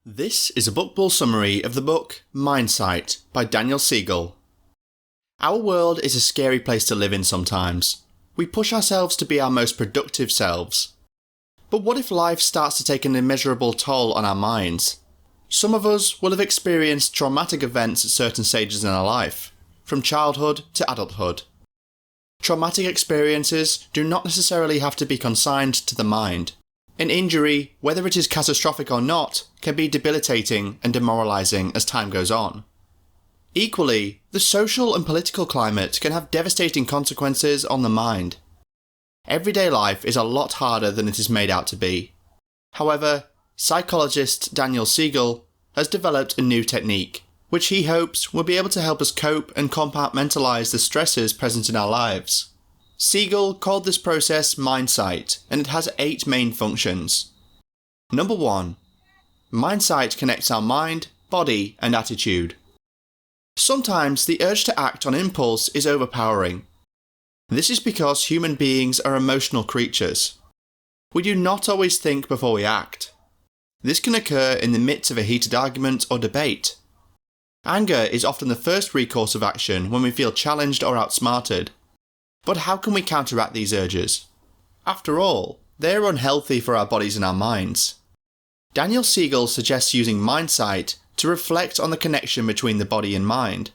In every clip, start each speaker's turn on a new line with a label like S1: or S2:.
S1: This is a bookball summary of the book Mindsight by Daniel Siegel. Our world is a scary place to live in sometimes. We push ourselves to be our most productive selves. But what if life starts to take an immeasurable toll on our minds? Some of us will have experienced traumatic events at certain stages in our life, from childhood to adulthood. Traumatic experiences do not necessarily have to be consigned to the mind. An injury, whether it is catastrophic or not, can be debilitating and demoralising as time goes on. Equally, the social and political climate can have devastating consequences on the mind. Everyday life is a lot harder than it is made out to be. However, psychologist Daniel Siegel has developed a new technique, which he hopes will be able to help us cope and compartmentalise the stresses present in our lives. Siegel called this process Mindsight, and it has 8 main functions. Number 1. Mindsight connects our mind, body, and attitude. Sometimes the urge to act on impulse is overpowering. This is because human beings are emotional creatures. We do not always think before we act. This can occur in the midst of a heated argument or debate. Anger is often the first recourse of action when we feel challenged or outsmarted. But how can we counteract these urges? After all, they are unhealthy for our bodies and our minds. Daniel Siegel suggests using Mindsight to reflect on the connection between the body and mind.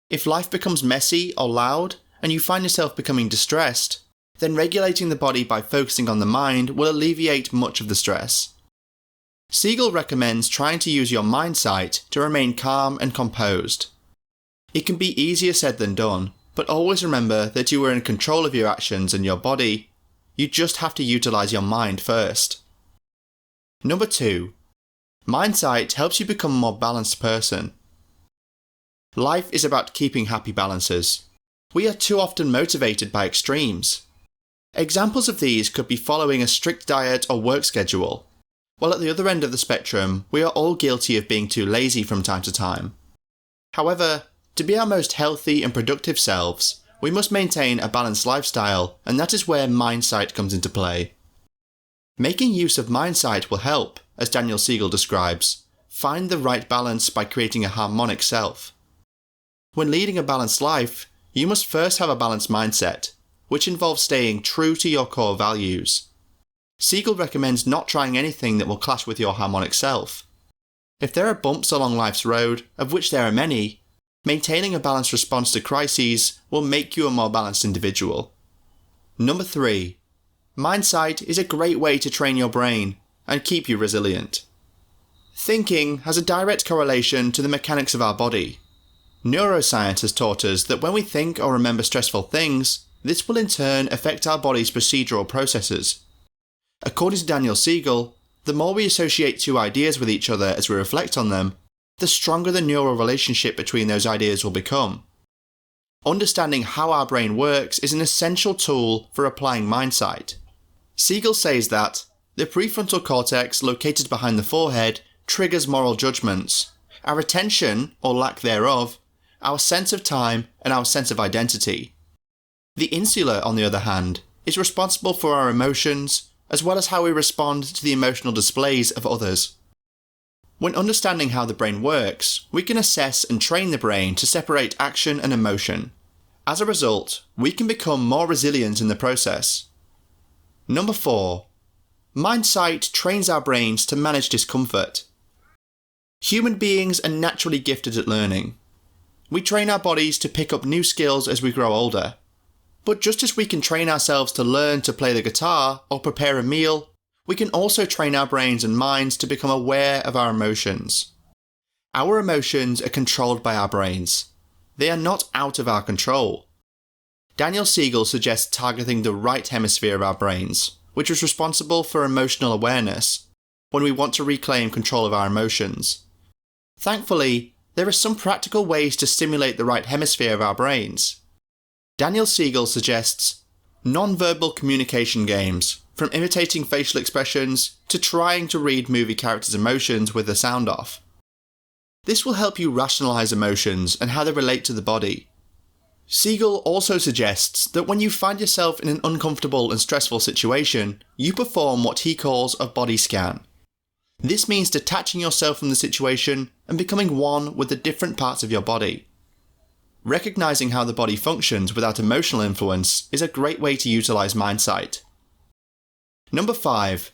S1: If life becomes messy or loud, and you find yourself becoming distressed, then regulating the body by focusing on the mind will alleviate much of the stress. Siegel recommends trying to use your Mindsight to remain calm and composed. It can be easier said than done, but always remember that you are in control of your actions and your body. You just have to utilise your mind first. Number 2. Mindsight helps you become a more balanced person. Life is about keeping happy balances. We are too often motivated by extremes. Examples of these could be following a strict diet or work schedule, while at the other end of the spectrum, we are all guilty of being too lazy from time to time. However, to be our most healthy and productive selves, we must maintain a balanced lifestyle, and that is where Mindsight comes into play. Making use of Mindsight will help, as Daniel Siegel describes, find the right balance by creating a harmonic self. When leading a balanced life, you must first have a balanced mindset, which involves staying true to your core values. Siegel recommends not trying anything that will clash with your harmonic self. If there are bumps along life's road, of which there are many, maintaining a balanced response to crises will make you a more balanced individual. Number 3. Mindsight is a great way to train your brain and keep you resilient. Thinking has a direct correlation to the mechanics of our body. Neuroscience has taught us that when we think or remember stressful things, this will in turn affect our body's procedural processes. According to Daniel Siegel, the more we associate two ideas with each other as we reflect on them, the stronger the neural relationship between those ideas will become. Understanding how our brain works is an essential tool for applying Mindsight. Siegel says that the prefrontal cortex located behind the forehead triggers moral judgments, our attention, or lack thereof, our sense of time, and our sense of identity. The insula, on the other hand, is responsible for our emotions, as well as how we respond to the emotional displays of others. When understanding how the brain works, we can assess and train the brain to separate action and emotion. As a result, we can become more resilient in the process. Number 4. Mindsight trains our brains to manage discomfort. Human beings are naturally gifted at learning. We train our bodies to pick up new skills as we grow older. But just as we can train ourselves to learn to play the guitar or prepare a meal, we can also train our brains and minds to become aware of our emotions. Our emotions are controlled by our brains. They are not out of our control. Daniel Siegel suggests targeting the right hemisphere of our brains, which is responsible for emotional awareness, when we want to reclaim control of our emotions. Thankfully, there are some practical ways to stimulate the right hemisphere of our brains. Daniel Siegel suggests non-verbal communication games, from imitating facial expressions to trying to read movie characters' emotions with the sound off. This will help you rationalise emotions and how they relate to the body. Siegel also suggests that when you find yourself in an uncomfortable and stressful situation, you perform what he calls a body scan. This means detaching yourself from the situation and becoming one with the different parts of your body. Recognizing how the body functions without emotional influence is a great way to utilize Mindsight. Number 5.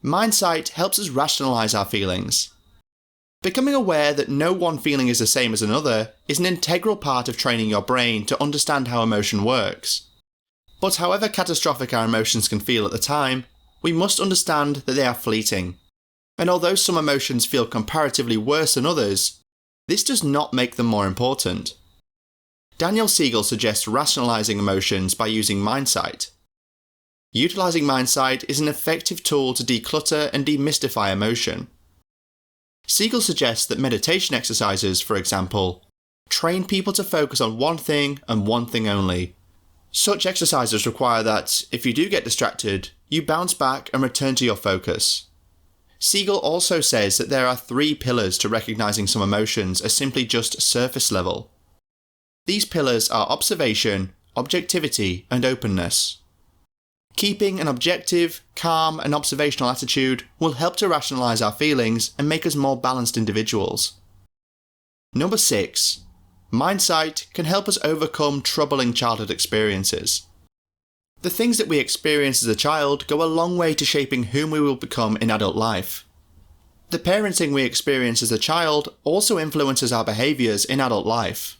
S1: Mindsight helps us rationalize our feelings. Becoming aware that no one feeling is the same as another is an integral part of training your brain to understand how emotion works. But however catastrophic our emotions can feel at the time, we must understand that they are fleeting. And although some emotions feel comparatively worse than others, this does not make them more important. Daniel Siegel suggests rationalizing emotions by using Mindsight. Utilizing Mindsight is an effective tool to declutter and demystify emotion. Siegel suggests that meditation exercises, for example, train people to focus on one thing and one thing only. Such exercises require that, if you do get distracted, you bounce back and return to your focus. Siegel also says that there are 3 pillars to recognizing some emotions as simply just surface level. These pillars are observation, objectivity, and openness. Keeping an objective, calm, and observational attitude will help to rationalize our feelings and make us more balanced individuals. Number 6. Mindsight can help us overcome troubling childhood experiences. The things that we experience as a child go a long way to shaping whom we will become in adult life. The parenting we experience as a child also influences our behaviours in adult life.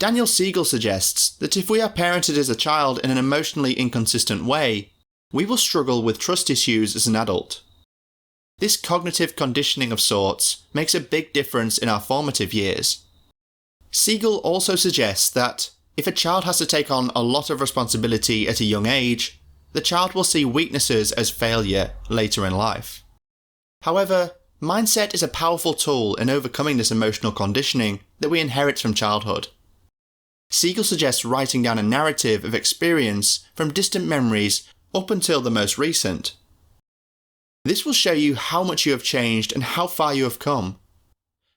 S1: Daniel Siegel suggests that if we are parented as a child in an emotionally inconsistent way, we will struggle with trust issues as an adult. This cognitive conditioning of sorts makes a big difference in our formative years. Siegel also suggests that if a child has to take on a lot of responsibility at a young age, the child will see weaknesses as failure later in life. However, mindset is a powerful tool in overcoming this emotional conditioning that we inherit from childhood. Siegel suggests writing down a narrative of experience from distant memories up until the most recent. This will show you how much you have changed and how far you have come.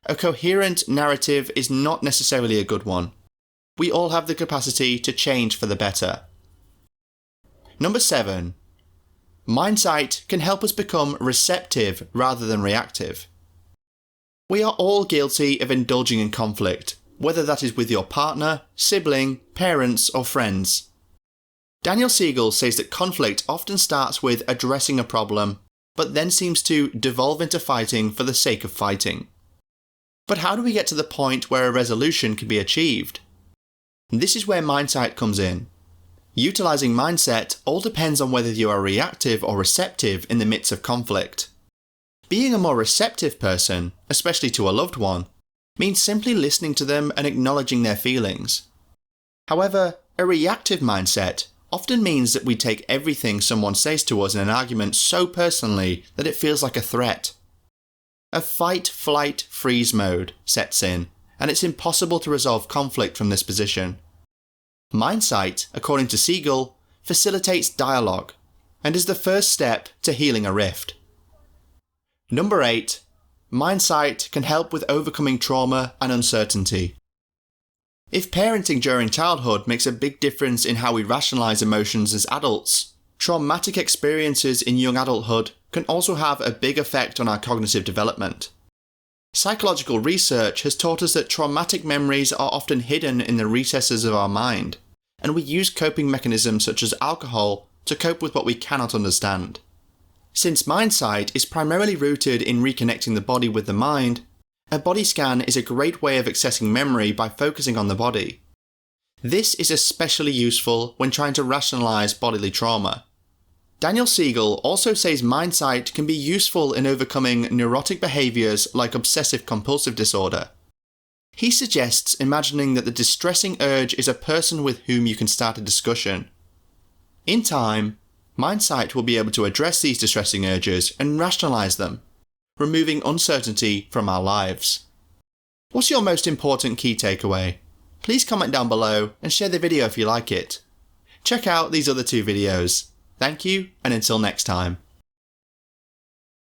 S1: A coherent narrative is not necessarily a good one. We all have the capacity to change for the better. Number 7. Mindsight can help us become receptive rather than reactive. We are all guilty of indulging in conflict, whether that is with your partner, sibling, parents, or friends. Daniel Siegel says that conflict often starts with addressing a problem, but then seems to devolve into fighting for the sake of fighting. But how do we get to the point where a resolution can be achieved? This is where Mindsight comes in. Utilizing Mindset all depends on whether you are reactive or receptive in the midst of conflict. Being a more receptive person, especially to a loved one, means simply listening to them and acknowledging their feelings. However, a reactive mindset often means that we take everything someone says to us in an argument so personally that it feels like a threat. A fight, flight, freeze mode sets in, and it's impossible to resolve conflict from this position. Mindsight, according to Siegel, facilitates dialogue and is the first step to healing a rift. Number 8. Mindsight can help with overcoming trauma and uncertainty. If parenting during childhood makes a big difference in how we rationalize emotions as adults, traumatic experiences in young adulthood can also have a big effect on our cognitive development. Psychological research has taught us that traumatic memories are often hidden in the recesses of our mind, and we use coping mechanisms such as alcohol to cope with what we cannot understand. Since Mindsight is primarily rooted in reconnecting the body with the mind, a body scan is a great way of accessing memory by focusing on the body. This is especially useful when trying to rationalize bodily trauma. Daniel Siegel also says Mindsight can be useful in overcoming neurotic behaviors like obsessive-compulsive disorder. He suggests imagining that the distressing urge is a person with whom you can start a discussion. In time, Mindsight will be able to address these distressing urges and rationalize them, removing uncertainty from our lives. What's your most important key takeaway? Please comment down below and share the video if you like it. Check out these other 2 videos. Thank you, and until next time.